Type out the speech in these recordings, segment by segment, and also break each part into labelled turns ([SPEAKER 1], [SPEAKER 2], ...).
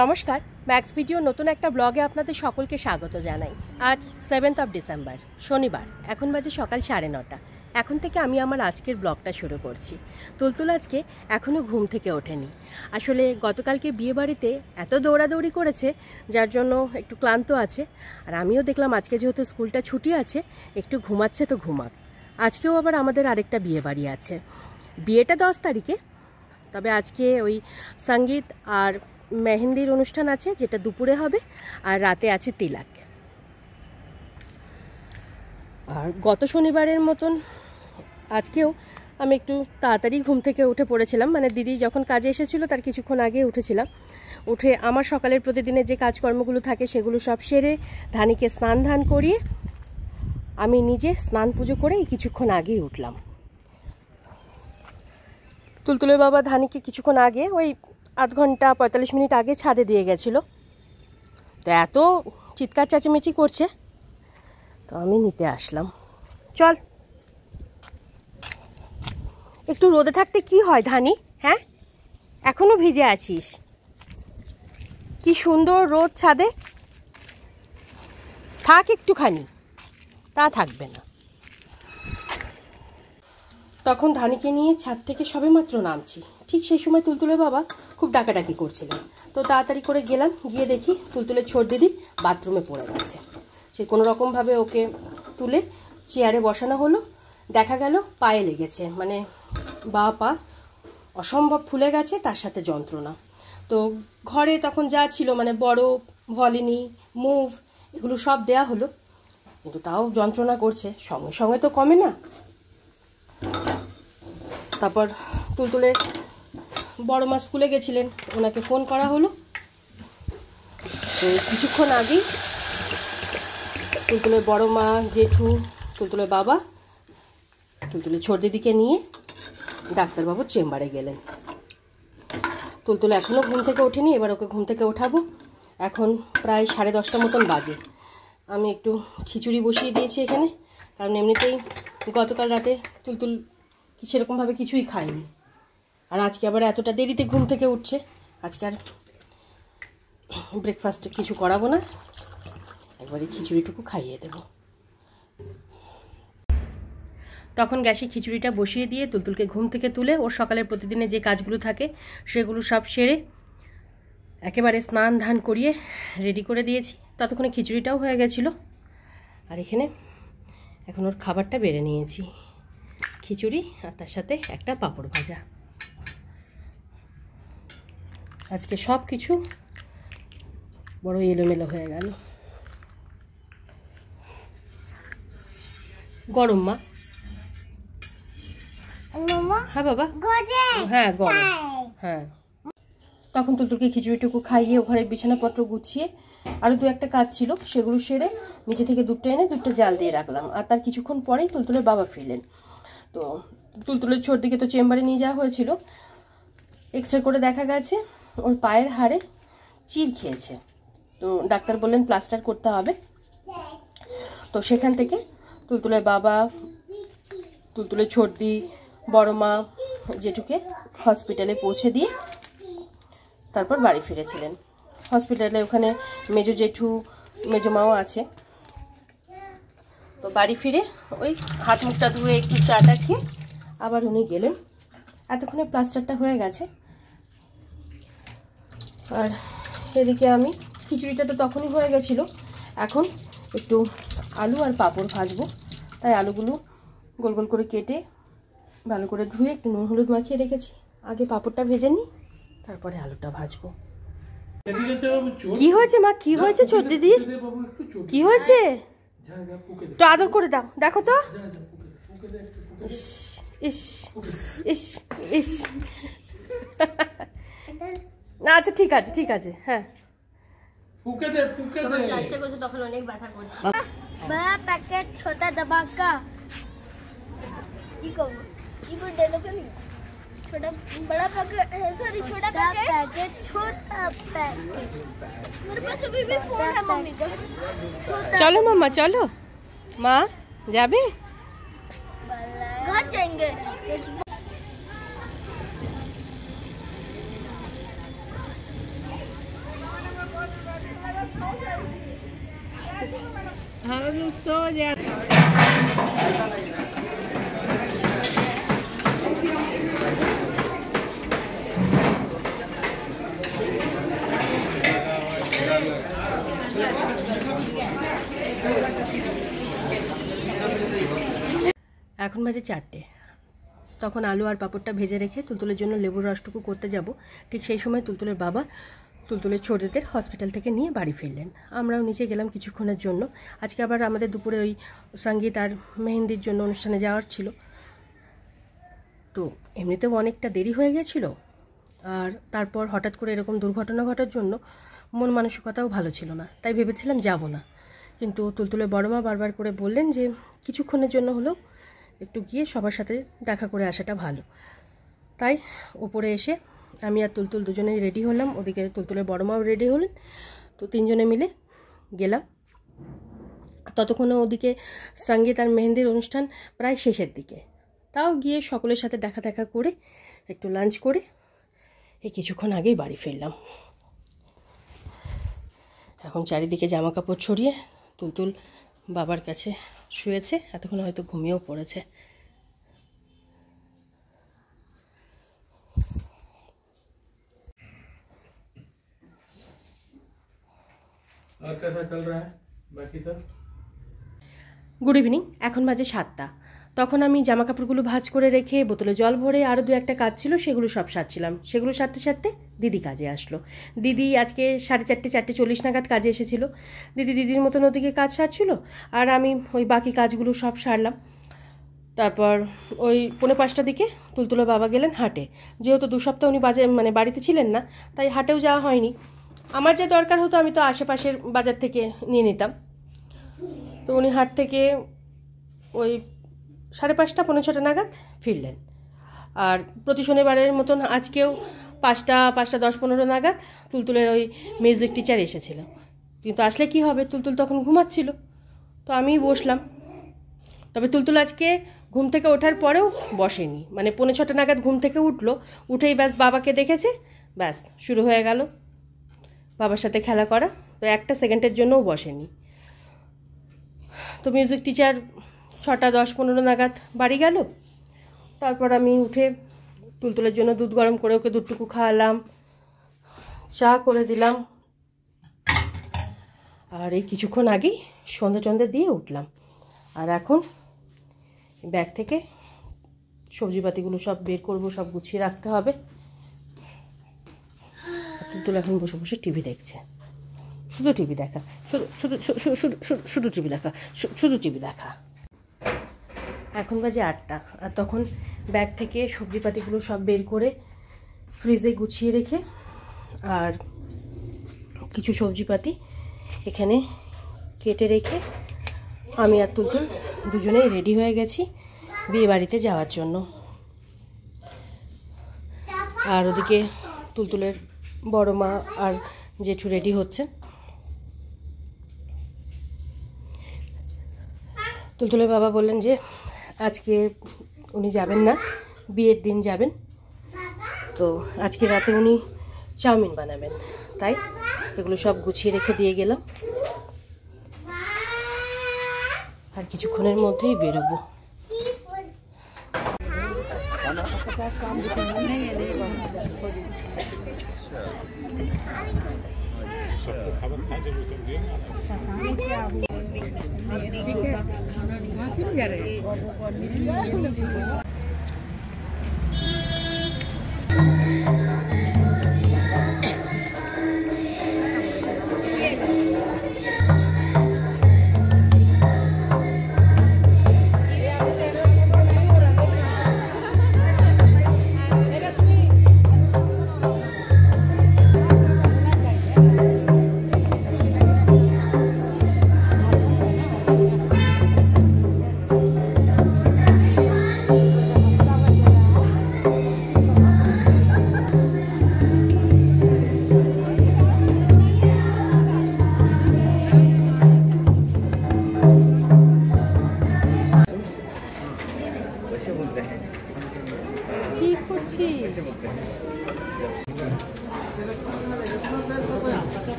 [SPEAKER 1] নমস্কার, max video নতুন একটা ব্লগে আপনাদের সকলকে স্বাগত জানাই। আজ 7th অফ ডিসেম্বর, শনিবার। এখন বাজে সকাল 9:30। এখন থেকে আমি আমার আজকের ব্লগটা শুরু করছি। তুলতুল আজকে এখনও ঘুম থেকে ওঠেনি। আসলে গতকালকে বিয়েবাড়িতে এত দৌড়াদৌড়ি করেছে, যার জন্য একটু ক্লান্ত আছে। আর আমিও দেখলাম আজকে যেহেতু স্কুলটা ছুটি আছে, একটু ঘুমাচ্ছে তো ঘুমাক। আজকেও আবার আমাদের আরেকটা বিয়েবাড়ি আছে। বিয়েটা 10 তারিখে, তবে আজকে ওই সঙ্গীত আর মেহেন্দির অনুষ্ঠান আছে, যেটা দুপুরে হবে, আর রাতে আছে তিলক। আর গত শনিবারের মতন আজকেও আমি একটু তাড়াতাড়ি ঘুম থেকে উঠে পড়েছিলাম। মানে দিদি যখন কাজে এসেছিল তার কিছুক্ষণ আগে উঠেছিলাম। উঠে আমার সকালের প্রতিদিনের যে কাজকর্মগুলো থাকে সেগুলো সব সেরে ধানিকে স্নান ধান করিয়ে আমি নিজে স্নান পুজো করে কিছুক্ষণ আগেই উঠলাম। তুলতুলের বাবা ধানিকে কিছুক্ষণ আগে ওই আধ ঘন্টা 45 মিনিট আগে ছাদে দিয়ে গেছিলো। তো এত চিৎকার চেঁচামেচি করছে, তো আমি নিতে আসলাম। চল, একটু রোদে থাকতে কি হয় ধানি, হ্যাঁ? এখনো ভিজে আছিস? কি সুন্দর রোদ ছাদে, থাক একটুখানি, তা থাকবে না। তখন ধানিকে নিয়ে ছাদ থেকে সবেমাত্র নামছি, ঠিক সেই সময় তুলতুলের বাবা খুব ডাকাডাকি করছিলেন। তো তাড়াতাড়ি করে গেলাম, গিয়ে দেখি তুলতুলের ছোট দিদি বাথরুমে পড়ে গেছে। সে কোনো রকমভাবে ওকে তুলে চেয়ারে বসানো হলো। দেখা গেল পায়ে লেগেছে, মানে বা পা অসম্ভব ফুলে গেছে, তার সাথে যন্ত্রণা। তো ঘরে তখন যা ছিল, মানে বড় ভলিনি, মুভ, এগুলো সব দেয়া হলো, কিন্তু তাও যন্ত্রণা করছে, সঙ্গে সঙ্গে তো কমে না। তারপর তুলতুলে বড় মা স্কুলে গেছিলেন, ওনাকে ফোন করা হলো। তো কিছুক্ষণ আগেই তুলতুলের বড় মা, জেঠু, তুলতুলের বাবা তুলতুলের ছোট দিদিকে নিয়ে ডাক্তারবাবুর চেম্বারে গেলেন। তুলতুলে এখনও ঘুম থেকে ওঠেনি, এবার ওকে ঘুম থেকে ওঠাবো। এখন প্রায় 10:30 মতন বাজে। আমি একটু খিচুড়ি বসিয়ে দিয়েছি এখানে, কারণ এমনিতেই গতকাল রাতে তুলতুল সেরকমভাবে কিছুই খায়নি। আর আজকে আবার এতটা দেরিতে ঘুম থেকে উঠছে, আজকে আর ব্রেকফাস্টে কিছু করাবো না, একবারে খিচুড়িটুকু খাইয়ে দেব। তখন গ্যাসে খিচুড়িটা বসিয়ে দিয়ে তুলতুলকে ঘুম থেকে তুলে ওর সকালের প্রতিদিনের যে কাজগুলো থাকে সেগুলো সব সেরে একেবারে স্নান ধান করিয়ে রেডি করে দিয়েছি। ততক্ষণে খিচুড়িটাও হয়ে গেছিলো। আর এখানে এখন ওর খাবারটা বেড়ে নিয়েছি, খিচুড়ি আর তার সাথে একটা পাঁপড় ভাজা। আজকে সব কিছু বড় এলোমেলো হয়ে গেল। গরম মা? হ্যাঁ বাবা, হ্যাঁ গরম। হ্যাঁ, তখন তুলতুলকে খিচুড়িটুকু খাইয়ে ওখানে বিছানাপত্র গুছিয়ে আরও 2-1টা কাজ ছিল, সেগুলো সেরে নিচে থেকে দুধটা এনে দুধটা জাল দিয়ে রাখলাম। আর তার কিছুক্ষণ পরেই তুলতুলের বাবা ফিরলেন। তো তুলতুলের ছোট দিকে তো চেম্বারে নিয়ে যাওয়া হয়েছিল। এক্সরে করে দেখা গেছে ওর পায়ের হাড়ে চির খেয়েছে। তো ডাক্তার বললেন প্লাস্টার করতে হবে। তো সেখান থেকে তুলতুলের বাবা, তুলতুলের ছোট দি, বড় মা, জেঠুকে হসপিটালে পৌঁছে দিয়ে তারপর বাড়ি ফিরেছিলেন। হসপিটালে ওখানে মেজো জেঠু, মেজো মাও আছে। তো বাড়ি ফিরে ওই হাত মুখটা ধুয়ে একটু চাটা খেয়ে আবার উনি গেলেন। এতক্ষণে প্লাস্টারটা হয়ে গেছে। আর এদিকে আমি খিচুড়িটা তো তখনই হয়ে গেছিলো, এখন একটু আলু আর পাঁপড় ভাজবো। তাই আলুগুলো গোল গোল করে কেটে ভালো করে ধুয়ে একটু নুন হলুদ মাখিয়ে রেখেছি। আগে পাঁপড়টা ভেজে নিই, তারপরে আলুটা ভাজবো। কি হয়েছে মা? কি হয়েছে ছোট দিদির? কি হয়েছে? একটু আদর করে দাও, দেখো তো। ইস ইস ইস, না আচ্ছা ঠিক আছে ঠিক আছে, হ্যাঁ। তখন অনেক ব্যথা করছে।
[SPEAKER 2] बड़ा पैकेट छोटा धमाका छोटा बड़ा पैकेट, सॉरी छोटा पैकेट, छोटा पैकेट। मेरे पास अभी भी फोन है मम्मी का।
[SPEAKER 1] चलो मम्मा, चलो माँ, जाबे
[SPEAKER 2] घर जाएंगे।
[SPEAKER 3] सो जा।
[SPEAKER 1] এখন বাজে 4টে। তখন আলু আর পাঁপড়টা ভেজে রেখে তুলতুলের জন্য লেবুর রসটুকু করতে যাব। ঠিক সেই সময় তুলতুলের বাবা তুলতুলের ছোটদের হসপিটাল থেকে নিয়ে বাড়ি ফিরলেন। আমরাও নিচে গেলাম কিছুক্ষণের জন্য। আজকে আবার আমাদের দুপুরে ওই সঙ্গীত আর মেহেন্দির জন্য অনুষ্ঠানে যাওয়ার ছিল। তো এমনিতেও অনেকটা দেরি হয়ে গেছিলো, আর তারপর হঠাৎ করে এরকম দুর্ঘটনা ঘটার জন্য মন মানসিকতাও ভালো ছিল না, তাই ভেবেছিলাম যাব না। কিন্তু তুলতুলের বড় মা বারবার করে বললেন যে কিছুক্ষণের জন্য হলেও একটু গিয়ে সবার সাথে দেখা করে আসাটা ভালো। তাই উপরে এসে আমি আর তুলতুল দুজনেই রেডি হলাম, ওদিকে তুলতুলের বড় মাও রেডি হলেন। তো তিনজনে মিলে গেলাম। ততক্ষণে ওদিকে সঙ্গীত আর মেহেন্দির অনুষ্ঠান প্রায় শেষের দিকে। তাও গিয়ে সকলের সাথে দেখা করে একটু লাঞ্চ করে এই কিছুক্ষণ আগেই বাড়ি ফিরলাম। এখন চারিদিকে জামা কাপড় ছড়িয়ে তুলতুল বাবার কাছে শুয়েছে, এতক্ষণ হয়তো ঘুমিয়েও পড়েছে।
[SPEAKER 4] और कैसा चल रहा है बाकी सब?
[SPEAKER 1] Good evening. এখন বাজে 7টা। তখন আমি জামা কাপড়গুলো ভাঁজ করে রেখে বোতলে জল ভরে আরও 2-1টা কাজ ছিল সেগুলো সব সারছিলাম। সেগুলো সারতে দিদি কাজে আসলো। দিদি আজকে 4:30 4:40 নাগাদ কাজে এসেছিলো। দিদির মতন ওদিকে কাজ সারছিল, আর আমি ওই বাকি কাজগুলো সব সারলাম। তারপর ওই 4:45টার দিকে তুলতুলের বাবা গেলেন হাটে। যেহেতু 2 সপ্তাহ উনি বাড়িতে ছিলেন না, তাই হাটেও যাওয়া হয়নি। আমার যা দরকার হতো আমি তো আশেপাশের বাজার থেকে নিয়ে নিতাম। তো উনি হাট থেকে ওই 5:30 5:45 নাগাদ ফিরলেন। আর প্রতি শনিবারের মতন আজকেও 5টা 10-15 নাগাদ তুলতুলের ওই মিউজিক টিচার এসেছিল। কিন্তু আসলে কি হবে, তুলতুল তখন ঘুমাচ্ছিল। তো আমি বসলাম। তবে তুলতুল আজকে ঘুম থেকে ওঠার পরেও বসেনি, মানে 5:45 নাগাদ ঘুম থেকে উঠেই ব্যাস বাবাকে দেখেছে, ব্যাস শুরু হয়ে গেল বাবার সাথে খেলা করা। তো 1 সেকেন্ডের জন্যও বসেনি। তো মিউজিক টিচার 6টা 10-15 নাগাদ বাড়ি গেল। তারপর আমি উঠে তুলতুলের জন্য দুধ গরম করে ওকে দুধটুকু খাওয়ালাম, চা করে দিলাম। আর এই কিছুক্ষণ আগেই সন্ধে দিয়ে উঠলাম। আর এখন ব্যাগ থেকে সবজিপাতিগুলো সব বের করবো, সব গুছিয়ে রাখতে হবে। তুলতুল এখন বসে বসে টিভি দেখছে। শুধু টিভি দেখা, শুধু টিভি দেখা। এখন বাজে 8টা। আর তখন ব্যাগ থেকে সবজিপাতিগুলো সব বের করে ফ্রিজে গুছিয়ে রেখে, আর কিছু সবজিপাতি এখানে কেটে রেখে আমি আর তুলতুল দুজনেই রেডি হয়ে গেছি বিয়ে বাড়িতে যাওয়ার জন্য। আর ওদিকে তুলতুলের বড় মা আর জেঠু রেডি হচ্ছে। তুলতুলের বাবা বললেন যে আজকে উনি যাবেন না, বিয়ের দিন যাবেন। তো আজকে রাতে উনি চাউমিন বানাবেন, তাই এগুলো সব গুছিয়ে রেখে দিয়ে গেলাম। আর কিছুক্ষণের মধ্যেই বেরোবো।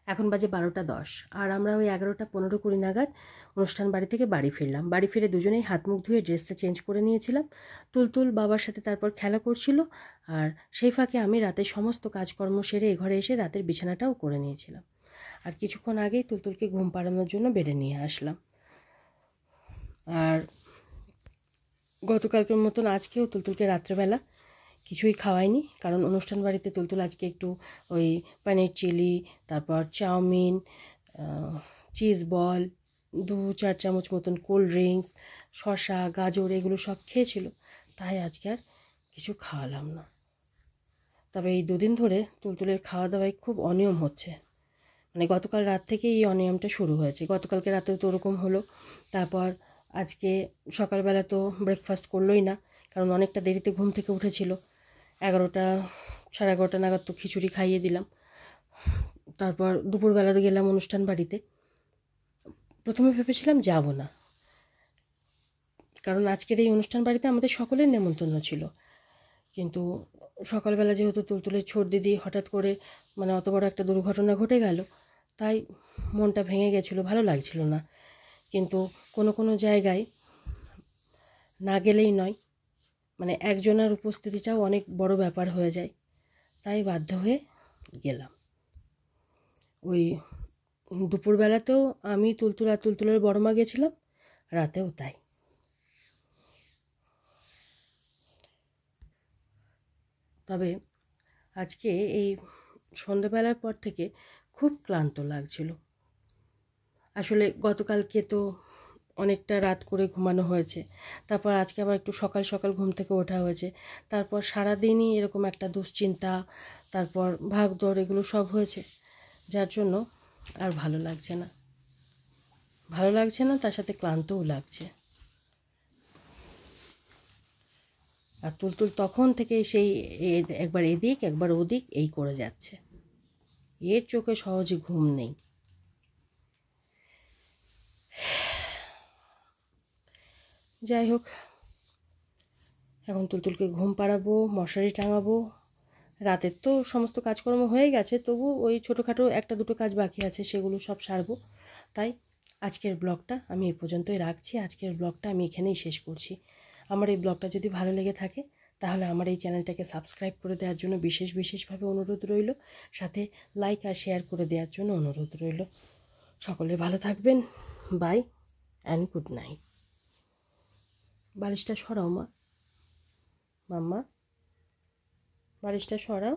[SPEAKER 1] এখন বাজে 12:10 আর আমরা ওই 11:15-20 নাগাদ অনুষ্ঠান বাড়ি থেকে বাড়ি ফিরলাম। বাড়ি ফিরে দুজনেই হাত মুখ ধুয়ে ড্রেসটা চেঞ্জ করে নিয়েছিলাম। তুলতুল বাবার সাথে তারপর খেলা করছিল, আর সেই ফাঁকে আমি রাতের সমস্ত কাজকর্ম সেরে এ ঘরে এসে রাতের বিছানাটাও করে নিয়েছিলাম। আর কিছুক্ষণ আগেই তুলতুলকে ঘুম পাড়ানোর জন্য বেডে নিয়ে আসলাম। আর গতকালকের মতন আজকেও তুলতুলকে রাত্রেবেলা কিছুই খাওয়াইনি, কারণ অনুষ্ঠান বাড়িতে তুলতুল আজকে একটু ওই পনির চিলি, তারপর চাউমিন, চিজ বল, 2-4 চামচ মতন কোল্ড ড্রিঙ্কস, শসা, গাজর এগুলো সব খেয়েছিল, তাই আজকে আর কিছু খাওয়ালাম না। তবে এই 2 দিন ধরে তুলতুলের খাওয়া দাওয়ায় খুব অনিয়ম হচ্ছে, মানে গতকাল রাত থেকে এই অনিয়মটা শুরু হয়েছে। গতকালকে রাতেও তো ওরকম হলো, তারপর আজকে সকালবেলা তো ব্রেকফাস্ট করলোই না, কারণ অনেকটা দেরিতে ঘুম থেকে উঠেছিল। 11টা, 11:30 নাগাদ তো খিচুড়ি খাইয়ে দিলাম। তারপর দুপুরবেলা তো গেলাম অনুষ্ঠান বাড়িতে। প্রথমে ভেবেছিলাম যাব না, কারণ আজকের এই অনুষ্ঠান বাড়িতে আমাদের সকলের নেমন্তন্ন ছিল, কিন্তু সকালবেলা যেহেতু তুলতুলের ছোট দিদি হঠাৎ করে মানে অত বড় একটা দুর্ঘটনা ঘটে গেল, তাই মনটা ভেঙে গেছিলো, ভালো লাগছিল না। কিন্তু কোনো কোনো জায়গায় না গেলেই নয়, মানে একজনের উপস্থিতিটাও অনেক বড় ব্যাপার হয়ে যায়, তাই বাধ্য হয়ে গেলাম। ওই দুপুরবেলাতেও আমি তুলতুল আর তুলতুলের বড় মা গেছিলাম, রাতেও তাই। তবে আজকে এই সন্ধ্যেবেলার পর থেকে খুব ক্লান্ত লাগছিল। আসলে গতকালকে তো অনেকটা রাত করে ঘুমানো হয়েছে, তারপর আজকে আবার একটু সকাল সকাল ঘুম থেকে ওঠা হয়েছে, তারপর সারাদিনই এরকম একটা দুশ্চিন্তা, তারপর ভাগদৌড় এগুলো সব হয়েছে, যার জন্য আর ভালো লাগছে না। তার সাথে ক্লান্তও লাগছে। আর তুলতুল তখন থেকে সেই একবার এদিক একবার ওদিক এই করে যাচ্ছে, এর চোখে সহজে ঘুম নেই। যাই হোক, এখন তুলতুলকে ঘুম পাড়াবো, মশারি টাঙাবো। রাতের তো সমস্ত কাজকর্ম হয়ে গেছে, তবু ওই ছোটোখাটো 1-2 কাজ বাকি আছে, সেগুলো সব সারবো। তাই আজকের ব্লগটা আমি এই পর্যন্তই রাখছি। আজকের ব্লগটা আমি এখানেই শেষ করছি। আমার এই ব্লগটা যদি ভালো লেগে থাকে তাহলে আমার এই চ্যানেলটাকে সাবস্ক্রাইব করে দেওয়ার জন্য বিশেষভাবে অনুরোধ রইল, সাথে লাইক আর শেয়ার করে দেওয়ার জন্য অনুরোধ রইল। সকলে ভালো থাকবেন। Bye and good night. বালিশটা সরাও মা, মাম্মা বালিশটা সরাও।